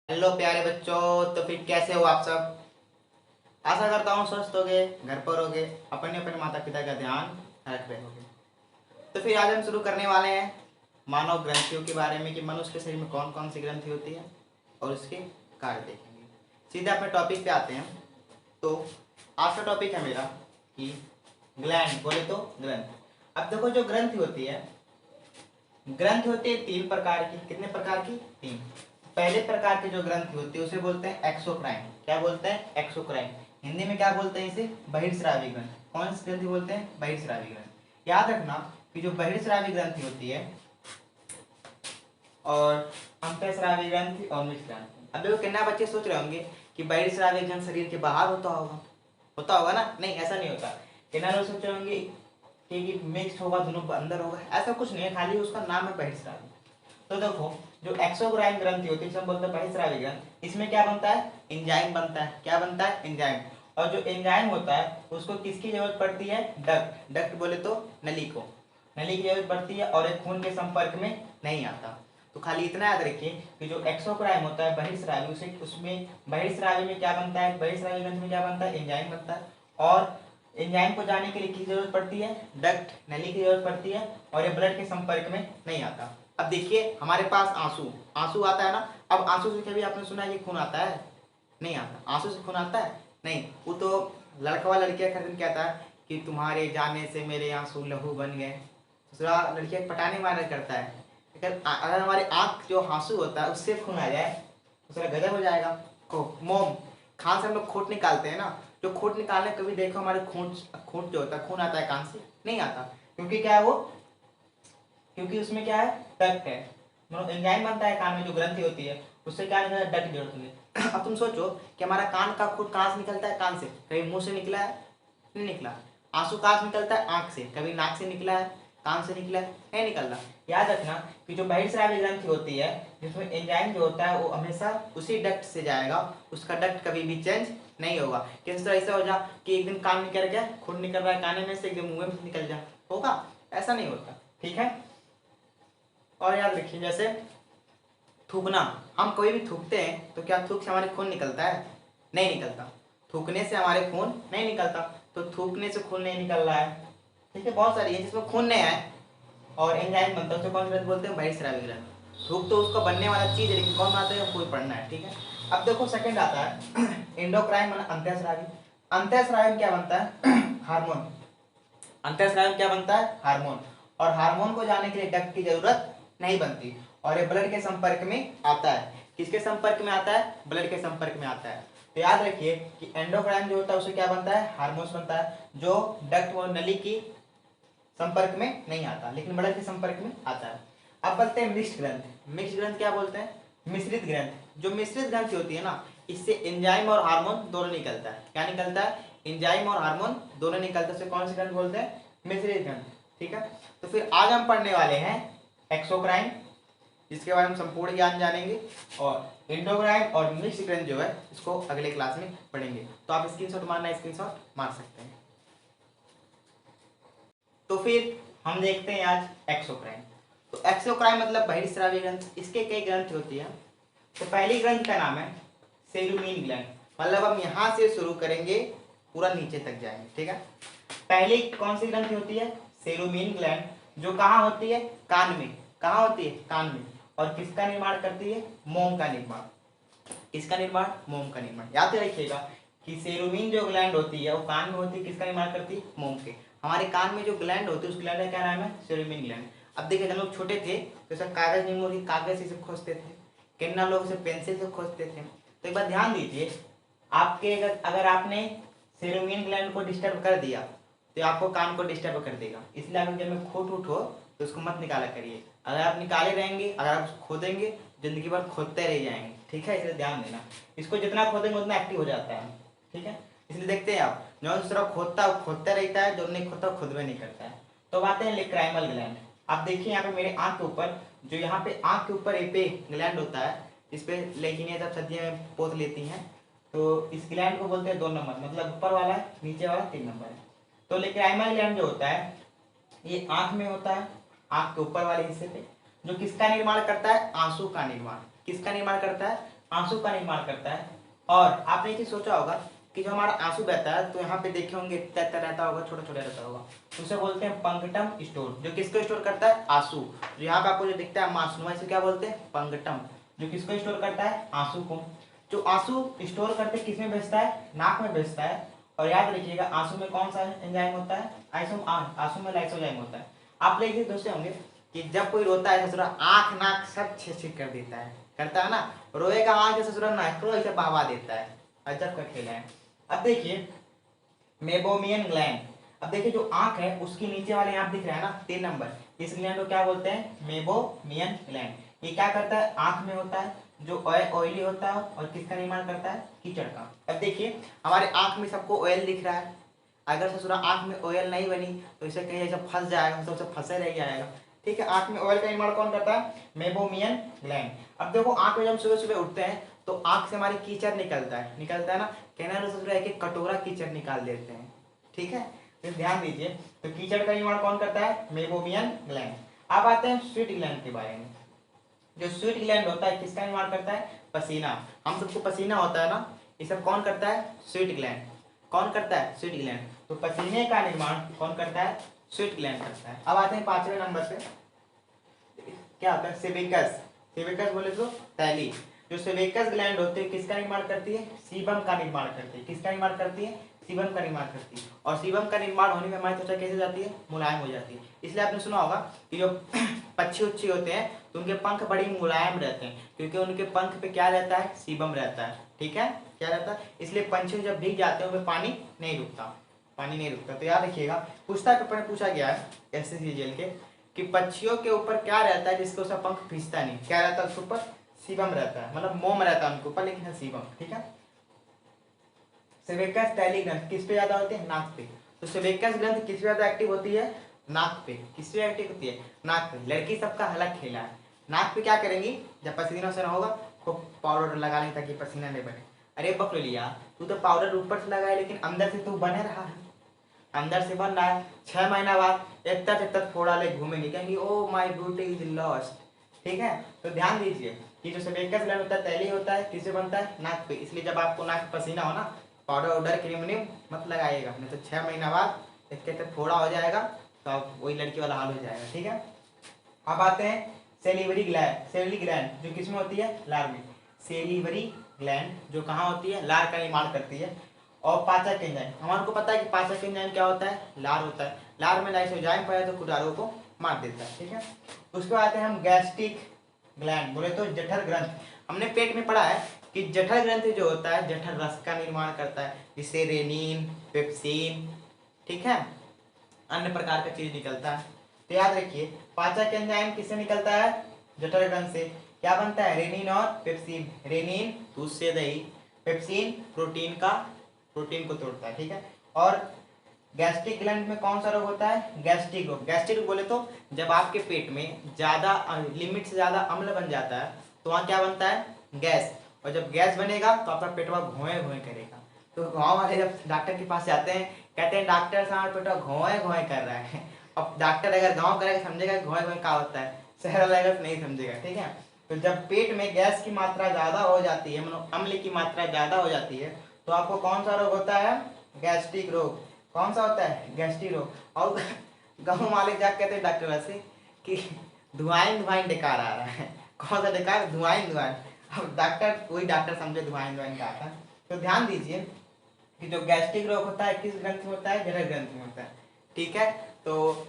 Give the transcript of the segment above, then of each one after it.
Hello प्यारे बच्चों। तो फिर कैसे हो आप सब। आशा करता हूँ स्वस्थ होगे, घर पर होगे, अपने अपने माता पिता का ध्यान रख रहे होगे। तो फिर आज हम शुरू करने वाले हैं मानव ग्रंथियों के बारे में कि मनुष्य के शरीर में कौन कौन सी ग्रंथि होती है और उसके कार्य देखेंगे। सीधे अपने टॉपिक पे आते हैं। तो आज का टॉपिक है मेरा कि ग्लैंड, बोले तो ग्रंथ। अब देखो, जो ग्रंथि होती है, ग्रंथ होती है तीन प्रकार की। कितने प्रकार की? तीन। पहले प्रकार की जो ग्रंथि होती है उसे बोलते हैं एक्सोक्राइन। क्या बोलते हैं? एक्सोक्राइन। हिंदी में क्या बोलते हैं इसे? बहिर्स्रावी ग्रंथ। कौन सी ग्रंथि बोलते हैं? बहिर्स्रावी ग्रंथ। याद रखना कि जो बहिर्स्रावी ग्रंथि होती है और अंतःस्रावी ग्रंथि और मिश्र ग्रंथि। अब देखो, कितना बच्चे सोच रहे होंगे कि बहिर्स्रावी ग्रंथ शरीर के बाहर होता होगा ना? नहीं, ऐसा नहीं होता। कितना लोग सोच रहे होंगे कि मिक्स होगा, दोनों अंदर होगा। ऐसा कुछ नहीं है, खाली उसका नाम है बहिर्स्रावी। तो देखो, जो एक्सोक्राइन ग्रंथि होती है जिसे हम बोलते हैं बहिर्स्रावी ग्रंथ, इसमें क्या बनता है? एंजाइम बनता है। क्या बनता है? एंजाइम। और जो एंजाइम होता है उसको किसकी जरूरत पड़ती है? डक्ट। डक्ट बोले तो नली को, नली की जरूरत पड़ती है और एक खून के संपर्क में नहीं आता। तो खाली इतना याद रखिए कि जो एक्सोक्राइन होता है बहिर्स्रावी, उसे उसमें बहिर्स्रावी में क्या बनता है? बहिर्स्रावी ग्रंथि में क्या बनता है? एंजाइम बनता है। और एंजाइम को जाने के लिए किसकी जरूरत पड़ती है? डक्ट, नली की जरूरत पड़ती है। और ये ब्लड के संपर्क में नहीं आता। अब देखिए, हमारे पास आंसू आंसू आता है ना। अब आंसू से कभी आपने सुना है कि खून आता है? नहीं आता। आंसू से खून आता है? नहीं। वो तो लड़का लड़कियां खरीद कहता है कि तुम्हारे जाने से मेरे आंसू लहू बन गए। दूसरा लड़कियां पटाने मारने करता है। अगर हमारे आंख जो आंसू होता है उससे खून आ जाए दूसरा गजब हो जाएगा। मोम, खान से हम लोग खोट निकालते हैं ना। जो खोट निकालने कभी देखो, हमारे खोट खोट जो होता है, खून आता है कान से? नहीं आता। क्योंकि क्या है वो? क्योंकि उसमें क्या है? डक्ट है। मतलब एंजाइम बनता है कान में, जो ग्रंथि होती है उससे क्या निकलता है? डक्ट की जरूरत होती है। अब तुम सोचो कि हमारा कान का खून कहाँ से निकलता है? कान से। कभी मुंह से निकला है? नहीं निकला। आंसू कहाँ से निकलता है? आंख से। कभी नाक से निकला है? कान से निकला है? नहीं निकलना। याद रखना कि जो बहिर्स्रावी ग्रंथि होती है जिसमें एंजाइम जो होता है वो हमेशा उसी डक्ट से जाएगा। उसका डक्ट कभी भी चेंज नहीं होगा। किस तरह ऐसा हो जा कि एक दिन कान निकल गया, खून निकल रहा है कान में से, एक दिन मुंह में निकल जा, होगा? ऐसा नहीं होता। ठीक है। और याद रखिए, जैसे थूकना, हम कोई भी थूकते हैं तो क्या थूक से हमारे खून निकलता है? नहीं निकलता। थूकने से हमारे खून नहीं निकलता। तो थूकने से खून नहीं निकल रहा है। ठीक है, बहुत सारी है जिसमें खून नहीं आए और एंजाइम बनता है, उसे कौन सी ग्रंथ बोलते हैं? बहिर्स्रावी ग्रंथ। थूक तो उसका बनने वाला चीज है, लेकिन कौन बनाता है कोई पढ़ना है। ठीक है। अब देखो, सेकंड आता है एंडोक्राइन माना अंतःस्रावी। अंतःस्रावी में क्या बनता है? हार्मोन। अंतःस्रावी में क्या बनता है? हार्मोन। और हार्मोन को जाने के लिए डक्ट की जरूरत नहीं बनती और ये ब्लड के संपर्क में आता है। किसके संपर्क में आता है? ब्लड के संपर्क में आता है। तो याद रखिए कि एंडोक्राइन जो होता है उसे क्या बनता है? हार्मोन्स बनता है, जो डक्ट और नली की संपर्क में नहीं आता, लेकिन ब्लड के संपर्क में आता है। अब बोलते हैं मिक्स्ड ग्रंथ। मिक्स्ड ग्रंथ क्या बोलते हैं? मिश्रित ग्रंथ। जो मिश्रित ग्रंथ होती है ना, इससे एंजाइम और हार्मोन दोनों निकलता है। क्या निकलता है? एंजाइम और हार्मोन दोनों निकलते हैं। कौन सी ग्रंथ बोलते हैं? मिश्रित ग्रंथ। ठीक है। तो फिर आज हम पढ़ने वाले हैं एक्सोक्राइन, जिसके बारे में संपूर्ण ज्ञान जानेंगे, और एंडोक्राइन और मिक्स्ड ग्रंथ जो है इसको अगले क्लास में पढ़ेंगे। तो आप स्क्रीनशॉट मारना है, स्क्रीनशॉट मार सकते हैं। तो फिर हम देखते हैं आज एक्सोक्राइन। तो एक्सोक्राइन मतलब बहिर्स्रावी ग्रंथ। इसके कई ग्रंथ होती है। तो पहली ग्रंथ का नाम है सेरुमीन ग्लैंड। मतलब हम यहाँ से शुरू करेंगे, पूरा नीचे तक जाएंगे। ठीक है। पहली कौन सी ग्रंथि होती है? सेरुमीन ग्लैंड, जो कहाँ होती है? कान में। कहाँ होती है? कान में। और किसका निर्माण करती है? मोम का निर्माण। किसका निर्माण? मोम का निर्माण। याद रखिएगा कि सेरुमीन जो ग्लैंड होती है वो कान में होती है। किसका निर्माण करती है? मोम के। हमारे कान में जो ग्लैंड होती है उस ग्लैंड का क्या नाम है? सेरुमीन ग्लैंड। अब देखिए, जब लोग छोटे थे तो सब कागज मेमोरी कागज से खोजते थे, कितना लोग उसे पेंसिल से खोजते थे। तो एक बार ध्यान दीजिए, आपके अगर आपने सेरुमीन ग्लैंड को डिस्टर्ब कर दिया तो आपको कान को डिस्टर्ब कर देगा। इसलिए आप जब में खोट उठो तो उसको मत निकाला करिए। अगर आप निकाले रहेंगे, अगर आप उसको खोदेंगे, जिंदगी भर खोदते रह जाएंगे। ठीक है, इसलिए ध्यान देना। इसको जितना खोदेंगे उतना एक्टिव हो जाता है। ठीक है। इसलिए देखते हैं आप, जो दूसरा खोदता है वो खोदता रहता है, जो नहीं खोदता खुद में नहीं करता है। तो आते हैं लेक्राइमल ग्लैंड। आप देखिए यहाँ पे मेरे आंख के ऊपर, जो यहाँ पे आंख के ऊपर एक पे ग्लैंड होता है, इस पे लेकिन सब सब्जियां में पोत लेती हैं। तो इस ग्लैंड को बोलते हैं 2 नंबर, मतलब ऊपर वाला है, नीचे वाला 3 नंबर है। तो लेक्राइमल ग्लैंड जो होता है ये आंख में होता है, आंख के ऊपर वाले हिस्से पे, जो किसका निर्माण करता है? आंसू का निर्माण। किसका निर्माण करता है? आंसू का निर्माण करता है। और आपने ये चीज सोचा होगा कि जो हमारा आंसू बहता है तो यहाँ पे देखे होंगे तैरता रहता होगा, छोटा छोटा रहता होगा, तो उसे बोलते हैं पंगटम स्टोर, जो किसको स्टोर करता है? आंसू। जो यहाँ पे आपको जो दिखता है मासूनुआ, इसे क्या बोलते हैं? पंगटम, जो किसको स्टोर करता है? आंसू को। जो आंसू स्टोर करके किस में भेजता है? नाक में भेजता है। और याद रखिएगा आंसू में कौन सा एंजाइम होता है? आंसू में लाइसोजाइम होता है। आप लोग ये दोस्त होंगे कि जब कोई रोता है ससुरा, आंख नाक सब छेद छेद कर देता है, करता है ना, रोएगा आंख ससुरा नाक ऐसे बहवा देता है। अजब का खेल है। अब देखिए मेबोमियन ग्लैंड। अब देखिए जो आंख है उसके नीचे वाले यहाँ दिख रहा है ना 3 नंबर, इस ग्लैंड को क्या बोलते हैं? Meibomian gland. ये क्या करता है? आंख में होता है, जो ऑयली होता है और किसका निर्माण करता है? कीचड़ का। अब देखिए हमारे आंख में सबको ऑयल दिख रहा है, अगर ससुरा आंख में ऑयल नहीं बनी तो इसे कहीं ऐसा फंस जाएगा, तो फंसे रह जाएगा। ठीक है, आंख में ऑयल का निर्माण कौन करता है? Meibomian gland. अब देखो आंख में जब सुबह सुबह उठते हैं तो आंख से हमारी कीचड़ निकलता है ना, कहना है ससुरा एक कटोरा कीचड़ निकाल देते हैं। ठीक है, तो ध्यान दीजिए, तो कीचड़ का निर्माण कौन करता है? Meibomian gland. अब आते हैं स्वीट ग्लैंड के बारे में। जो स्वीट ग्लैंड होता है किसका निर्माण करता है? पसीना। हम सबको पसीना होता है ना, ये सब कौन करता है? Sweet gland. कौन करता है? Sweet gland. तो पसीने का निर्माण कौन करता है? स्वीट ग्लैंड करता है। अब आते हैं 5वें नंबर पे, क्या होता है? सेबेकस। सेबेकस बोले तो तैली। जो सेबेकस ग्लैंड होती है किसका निर्माण करती है? सीबम का निर्माण करती है। किसका निर्माण करती है? सीबम का निर्माण करती है। और सीबम का निर्माण होने में हमारी त्वचा कैसे हो जाती है? मुलायम हो जाती है। इसलिए आपने सुना होगा कि जो पक्षी उच्छी होते हैं तो उनके पंख बड़ी मुलायम रहते हैं, क्योंकि उनके पंख पे क्या रहता है? सीबम रहता है। ठीक है, क्या रहता है? इसलिए पंछी जब भीग जाते हैं उनमें पानी नहीं रुकता, पानी नहीं रुकता। तो याद रखिएगा, पुस्तक पेपर में पूछा गया है SSCGL के कि पक्षियों के ऊपर क्या रहता है जिसके उसका पंख भीजता नहीं? क्या रहता है उसके ऊपर? सीबम रहता है, मतलब मोम रहता है उनके ऊपर, लेकिन है सीबम। ठीक है, सेबेकस तैली ग्रंथ किस पे ज्यादा होती है? नाक पे। तो सेबेकस ग्रंथ किस पे ज्यादा एक्टिव होती है? नाक पे। किस पे एक्टिव होती है? नाक पे। लड़की सबका अलग खेला है। नाक पे क्या करेंगी? जब पसीना से ना होगा खूब पाउडर लगा लें ताकि पसीना नहीं बने। अरे बकलो लिया, तू तो पाउडर ऊपर से लगाए लेकिन अंदर से तू बने रहा है, अंदर से बन रहा है। 6 महीना बाद एक फोड़ा ले घूमेंगे, कहेंगे oh my beauty is lost. ठीक है, तो ध्यान दीजिए कि जो सेबेकस ग्लैंड होता है तैली होता है, किससे बनता है? नाक पे। इसलिए जब आपको नाक पसीना हो ना, पाउडर वाउडर क्रीम व्रीम मत लगाइएगा, नहीं तो 6 महीना बाद एक फोड़ा हो जाएगा, तो आप वही लड़की वाला हाल हो जाएगा। ठीक है, अब आते हैं सेलिवरी ग्लैंड। सेलिवरी ग्लैंड जो किसमें होती है? लार में। सेलिवरी ग्लैंड जो कहाँ होती है? लार का निर्माण करती है। और पाचक एंजाइम, हमारे को पता है कि पाचक एंजाइम क्या होता है? लार होता है। लार में लाइसोजाइम पाया तो कीटाणुओं को मार देता है। ठीक है, उसके बाद आते हैं हम गैस्ट्रिक ग्लैंड, बोले तो जठर ग्रंथ। हमने पेट में पढ़ा है कि जठर ग्रंथ जो होता है जठर रस का निर्माण करता है, जिससे रेनिन, पेप्सिन, ठीक है, अन्य प्रकार का चीज निकलता है। तो याद रखिए पाचक एंजाइम किससे निकलता है? जठर ग्रंथ से। क्या बनता है? रेनिन और पेप्सिन। रेनिन दूध से दही, पेप्सिन प्रोटीन को तोड़ता है। ठीक है, और गैस्ट्रिक ग्लैंड में कौन सा रोग होता है? गैस्ट्रिक रोग। गैस्ट्रिक बोले तो जब आपके पेट में ज्यादा लिमिट से ज्यादा अम्ल बन जाता है तो वहाँ क्या बनता है? गैस। और जब गैस बनेगा तो आपका पेटवा घोए घोए करेगा। तो गाँव वाले जब डॉक्टर के पास जाते हैं, कहते हैं डॉक्टर साहब पेटवा घोए घोए कर रहा है। अब डॉक्टर अगर गाँव करेगा समझेगा घोए घोए क्या होता है, शहर वाला अगर नहीं समझेगा। ठीक है, तो जब पेट में गैस की मात्रा ज्यादा हो जाती है, मतलब अम्ल की मात्रा ज्यादा हो जाती है, तो आपको कौन सा रोग होता है? गैस्ट्रिक रोग। कौन सा होता है? गैस्ट्रिक रोग। और गाँव वाले जा कहते हैं डॉक्टर से कि धुआं धुआं डकार आ रहा है। कौन सा डकार? धुआं धुआं। अब डॉक्टर वही डॉक्टर समझे धुआं धुआं का आता है। तो ध्यान दीजिए कि जो गैस्ट्रिक रोग होता है किस ग्रंथ में होता है? जठर ग्रंथ में होता है। ठीक है, तो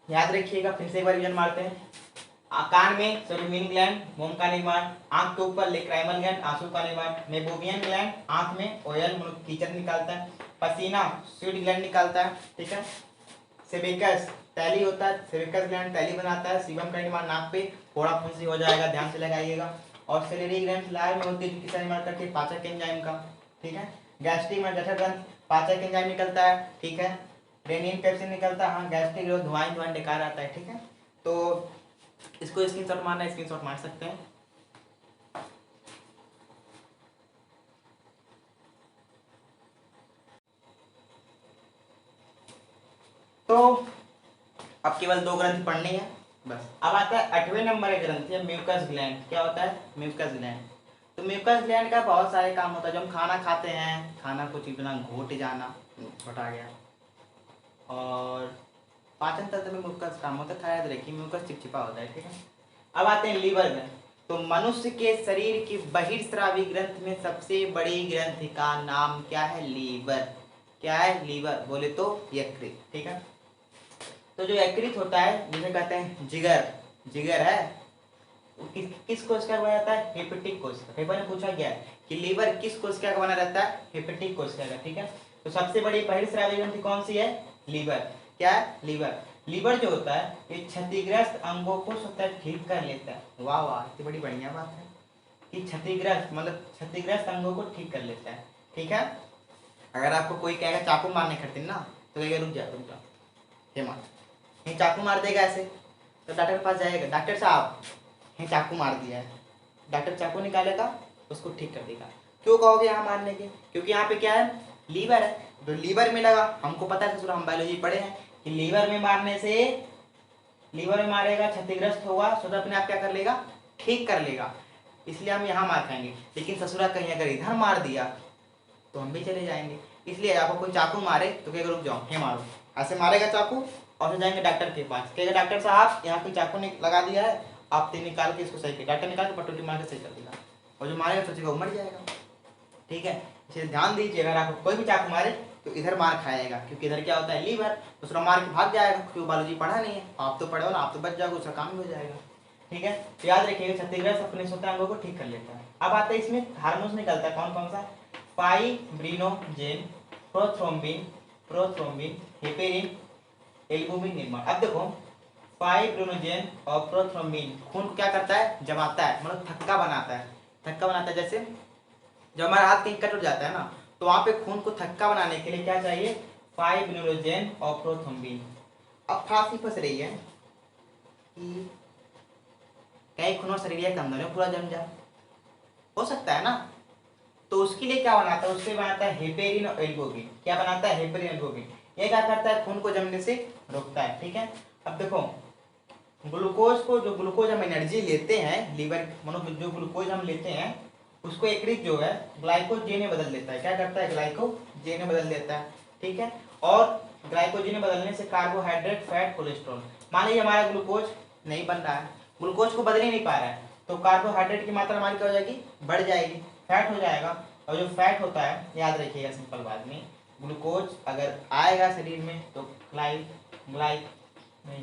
याद रखिएगा, फिर से एक बार रिवीजन मारते हैं। कान में सेरेब्रल ग्लैंड, मोम का निर्माण। आंख के ऊपर लेक्राइमल ग्लैंड, आंसू का निर्माण। मेबोमियन ग्लैंड, आंख में ऑयल कीचड़ निकालता है। पसीना स्वीट ग्लैंड निकालता है। ठीक है, सेबेकस तैली होता है, सेबेकस ग्लैंड तैली बनाता है। सीबम का निर्माण नाक पे, फोड़ा फुंसी हो जाएगा, ध्यान से लगाइएगा। और सेलेरी ग्लैंड लार में होती है, जो किसका निर्माण करती है? पाचक एंजाइम का। ठीक है, गैस्ट्रिक में जठर ग्रंथ, पाचक एंजाइम निकलता है। ठीक है, रेनिन पेप्सिन निकलता है। हाँ, गैस्ट्रिक रोग धुआं धुआं डकार आता है। ठीक है, तो इसको स्क्रीनशॉट मारना है, स्क्रीनशॉट मार सकते हैं। तो अब केवल 2 ग्रंथ पढ़नी है बस। अब आता है 8वें नंबर का ग्रंथ है म्यूकस ग्लैंड। क्या होता है? Mucus gland. तो म्यूकस ग्लैंड का बहुत सारे काम होता है। जब हम खाना खाते हैं, खाना को चिपना, घोट जाना, घोटा गया, और पाचन तंत्र में म्यूकस काम होता है। खाया याद रखिए, म्यूकस चिपचिपा होता है, ठीक है। अब आते हैं लीवर में। तो मनुष्य के शरीर की बहिर्स्रावी ग्रंथ में सबसे बड़ी ग्रंथ का नाम क्या है? लीवर। क्या है? लीवर। बोले तो यकृत, ठीक है। तो जो यकृत होता है जिसे कहते हैं जिगर, जिगर है, किस कोशिका का बना रहता है? हेपेटिक कोशिका। पेपर में पूछा गया है कि लीवर किस कोशिका का बना रहता है? हेपेटिक कोशिका का, ठीक है। तो सबसे बड़ी बहिर्स्रावी ग्रंथि कौन सी है? लीवर। क्या है? लीवर। लीवर जो होता है ये क्षतिग्रस्त अंगों को स्वतः ठीक कर लेता है। वाह वाह, इतनी बड़ी बढ़िया बात है कि क्षतिग्रस्त मतलब क्षतिग्रस्त अंगों को ठीक कर लेता है, ठीक है। अगर आपको कोई कहेगा चाकू मारने खड़ते ना, तो कहेगा रुक जा रुक जा, हे मार, ये चाकू मार देगा ऐसे, तो डॉक्टर के पास जाएगा, डॉक्टर साहब ये चाकू मार दिया है। डॉक्टर चाकू निकालेगा, उसको ठीक कर देगा। क्यों कहोगे यहाँ मारने के? क्योंकि यहाँ पे क्या है? लीवर है। तो लीवर में लगा, हमको पता है, हम बायोलॉजी पढ़े हैं कि लीवर में मारने से, लीवर में मारेगा, क्षतिग्रस्त होगा, स्वतः अपने आप क्या कर लेगा? ठीक कर लेगा। इसलिए हम यहाँ मार खाएंगे। लेकिन ससुरा कहीं अगर इधर मार दिया तो हम भी चले जाएंगे। इसलिए आपको कोई चाकू मारे तो कहेगा रुक जाओ, हे मारो, ऐसे मारेगा चाकू, और फिर जाएंगे डॉक्टर के पास, कहेगा डॉक्टर साहब यहाँ पे चाकू लगा दिया है, आप तीन निकाल के इसको सही कर। डॉक्टर निकाल के पटोटी मार के सही कर देगा, और जो मारेगा सोचेगा वो मर जाएगा, ठीक है। इसलिए ध्यान दीजिए, अगर आपको कोई भी चाकू मारे तो इधर मार खाएगा, क्योंकि इधर क्या होता है? लीवर। दूसरा मार के भाग जाएगा, क्योंकि बायोलॉजी पढ़ा नहीं है। आप तो पढ़े हो ना, आप तो बच जाओगे, उसका काम भी हो जाएगा, ठीक है। तो याद रखिएगा, क्षतिग्रस्त अपने स्वतः अंगों को ठीक कर लेता है। अब आता है इसमें हार्मोन्स निकलता है, कौन कौन सा? Fibrinogen, prothrombin, prothrombin, heparin, albumin निर्माण। अब देखो, फाइब्रिनोजेन और प्रोथ्रोम्बिन खून को क्या करता है? जमाता है, मतलब थक्का बनाता है। थक्का बनाता है, जैसे जब हमारा हाथ कहीं कट उठ जाता है ना, तो वहां पे खून को थक्का बनाने के लिए क्या चाहिए? फाइब्रिनोजेन और प्रोथ्रोम्बिन। अब फांसी फंस रही है कि कहीं खून और शरीर कमजोर है, पूरा जम जा, हो सकता है ना। तो उसके लिए क्या बनाता है? उसके बनाता है हेपेरिन और एल्बुमिन। क्या बनाता है? Heparin albumin. ये क्या करता है? खून को जमने से रोकता है, ठीक है। अब देखो, ग्लूकोज को, जो ग्लूकोज हम एनर्जी लेते हैं लीवर, मतलब जो ग्लूकोज हम लेते हैं उसको यकृत जो है ग्लाइकोजेन में बदल देता है। क्या करता है? ग्लाइकोजेन में बदल देता है, ठीक है। और ग्लाइकोजेन में बदलने से कार्बोहाइड्रेट, फैट, कोलेस्ट्रॉल, मान लीजिए हमारा ग्लूकोज नहीं बन रहा है, ग्लूकोज को बदल ही नहीं पा रहा है, तो कार्बोहाइड्रेट की मात्रा हमारी क्या हो जाएगी? बढ़ जाएगी, फैट हो जाएगा। और जो फैट होता है, याद रखिएगा सिंपल बात में, ग्लूकोज अगर आएगा शरीर में तो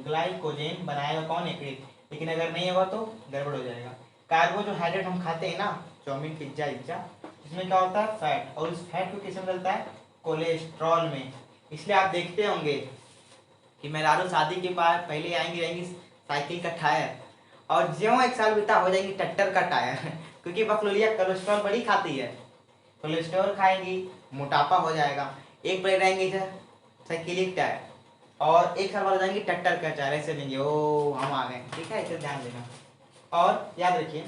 ग्लाइकोजेन बनाएगा कौन? यकृत। लेकिन अगर नहीं होगा तो गड़बड़ हो जाएगा। कार्बोहाइड्रेट हम खाते हैं ना, चाउमीन, पिज्जा, इसमें क्या होता है? फैट। और इस फैट को किसमें बदलता है? कोलेस्ट्रॉल में। इसलिए आप देखते होंगे कि मेहरारू शादी के बाद पहले आएंगी रहेंगी साइकिल का टायर, और ज्यों एक साल बीता हो जाएंगी ट्रैक्टर का टायर क्योंकि बकलोलिया कोलेस्ट्रॉल बड़ी खाती है। कोलेस्ट्रॉल खाएंगी, मोटापा हो जाएगा। एक बड़े रहेंगे इधर साइकिलिक टायर, और एक साल बाद हो जाएंगे ट्रैक्टर का टायर, ऐसे लेंगे, ओ हम आ गए, ठीक है। इसे ध्यान देना। और याद रखिए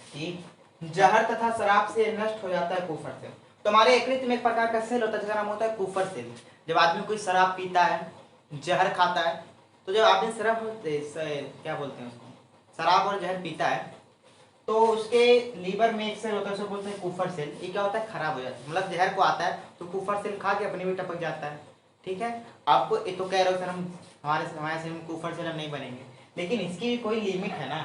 कि जहर तथा शराब से नष्ट हो जाता है कुफर सेल। तो हमारे यकृत में एक प्रकार का सेल होता है जिसका नाम होता है कुफर सेल। जब आदमी कोई शराब पीता है, जहर खाता है, तो जब आदमी शराब क्या बोलते हैं उसको, शराब और जहर पीता है, तो उसके लीवर में एक सेल होता है, उसको बोलते हैं कुफर सेल। ये क्या होता है? खराब हो जाता है, मतलब जहर को आता है तो कुफर सेल खा के अपने भी टपक जाता है, ठीक है। आपको ये तो कह रहे हो सर हम हमारे से हम कुफर सेल हम नहीं बनेंगे, लेकिन इसकी भी कोई लिमिट है ना।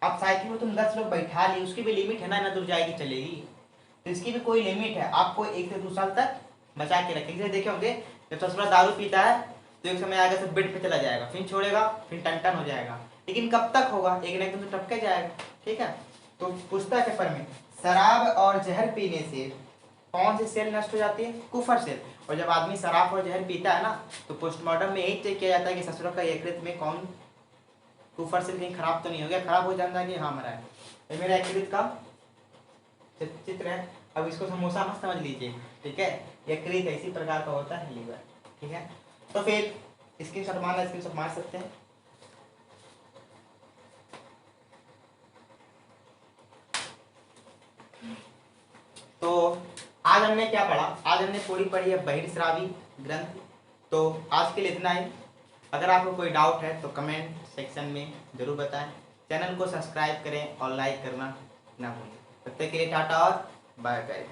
अब साइकिल में तुम 10 लोग बैठा ली, उसकी भी लिमिट है ना, दूर जाएगी चलेगी, तो इसकी भी कोई लिमिट है। आपको 1 से 2 साल तक बचा के रखेंगे। जैसे देखे होंगे, जब ससुरा दारू पीता है तो एक समय आगे से बेड पे चला जाएगा, फिर छोड़ेगा, फिर टन हो जाएगा, लेकिन कब तक होगा? एक ना एक दिन तो टपके जाएगा, ठीक है। तो पूछता है पेपर में, शराब और जहर पीने से कौन सी सेल नष्ट हो जाती है? कुफर सेल। और जब आदमी शराब और जहर पीता है ना, तो पोस्टमार्टम में यही चेक किया जाता है कि ससुरा का यकृत में कौन कुफर सेल कहीं खराब तो नहीं हो गया। खराब हो जाता है कि हाँ मरा है। ये मेरा यकृत का चित्र है। अब इसको समोसा मत समझ लीजिए, ठीक है। यकृत इसी प्रकार का होता है लीवर, ठीक है। तो फिर स्क्रीनशॉट मारना, स्क्रीनशॉट मार सकते हैं। तो आज हमने क्या पढ़ा? आज हमने पूरी पढ़ी है बहिर्स्रावी ग्रंथ। तो आज के लिए इतना ही। अगर आपको कोई डाउट है तो कमेंट सेक्शन में जरूर बताएं। चैनल को सब्सक्राइब करें और लाइक करना ना भूलें। तब तक के लिए टाटा और बाय बाय।